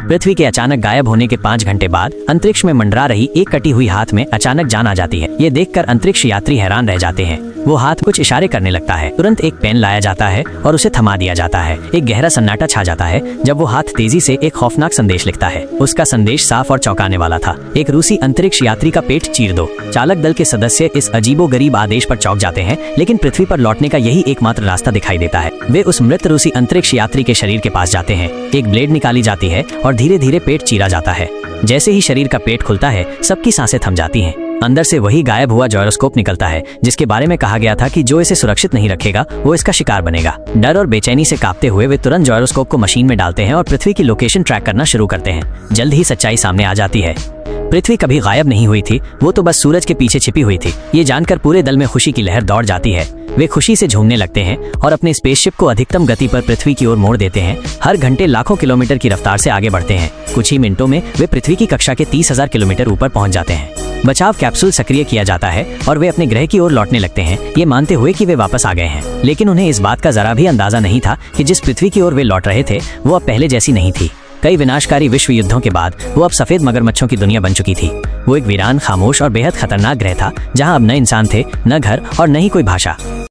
पृथ्वी के अचानक गायब होने के 5 घंटे बाद अंतरिक्ष में मंडरा रही एक कटी हुई हाथ में अचानक जान आ जाती है। ये देखकर अंतरिक्ष यात्री हैरान रह जाते हैं। वो हाथ कुछ इशारे करने लगता है। तुरंत एक पेन लाया जाता है और उसे थमा दिया जाता है। एक गहरा सन्नाटा छा जाता है जब वो हाथ तेजी से एक खौफनाक संदेश लिखता है। उसका संदेश साफ और चौंकाने वाला था। एक रूसी अंतरिक्ष यात्री का पेट चीर दो। चालक दल के सदस्य इस अजीबोगरीब आदेश पर चौंक जाते हैं, लेकिन पृथ्वी पर लौटने का यही एकमात्र रास्ता दिखाई देता है। वे उस मृत रूसी अंतरिक्ष यात्री के शरीर के पास जाते हैं। एक ब्लेड निकाली जाती है और धीरे धीरे पेट चीरा जाता है। जैसे ही शरीर का पेट खुलता है, सबकी सांसें थम जाती हैं। अंदर से वही गायब हुआ जायरोस्कोप निकलता है, जिसके बारे में कहा गया था कि जो इसे सुरक्षित नहीं रखेगा वो इसका शिकार बनेगा। डर और बेचैनी से कांपते हुए वे तुरंत जायरोस्कोप को मशीन में डालते हैं और पृथ्वी की लोकेशन ट्रैक करना शुरू करते हैं। जल्द ही सच्चाई सामने आ जाती है। पृथ्वी कभी गायब नहीं हुई थी, वो तो बस सूरज के पीछे छिपी हुई थी। ये जानकर पूरे दल में खुशी की लहर दौड़ जाती है। वे खुशी से झूमने लगते हैं और अपने स्पेसशिप को अधिकतम गति पर पृथ्वी की ओर मोड़ देते हैं। हर घंटे लाखों किलोमीटर की रफ्तार से आगे बढ़ते हैं। कुछ ही मिनटों में वे पृथ्वी की कक्षा के 30,000 किलोमीटर ऊपर पहुंच जाते हैं। बचाव कैप्सूल सक्रिय किया जाता है और वे अपने ग्रह की ओर लौटने लगते हैं, ये मानते हुए कि वे वापस आ गए हैं। लेकिन उन्हें इस बात का जरा भी अंदाजा नहीं था कि जिस पृथ्वी की ओर वे लौट रहे थे वो अब पहले जैसी नहीं थी। कई विनाशकारी विश्व युद्धों के बाद वो अब सफेद मगरमच्छों की दुनिया बन चुकी थी। वो एक वीरान, खामोश और बेहद खतरनाक ग्रह था, जहां अब न इंसान थे, न घर और न ही कोई भाषा।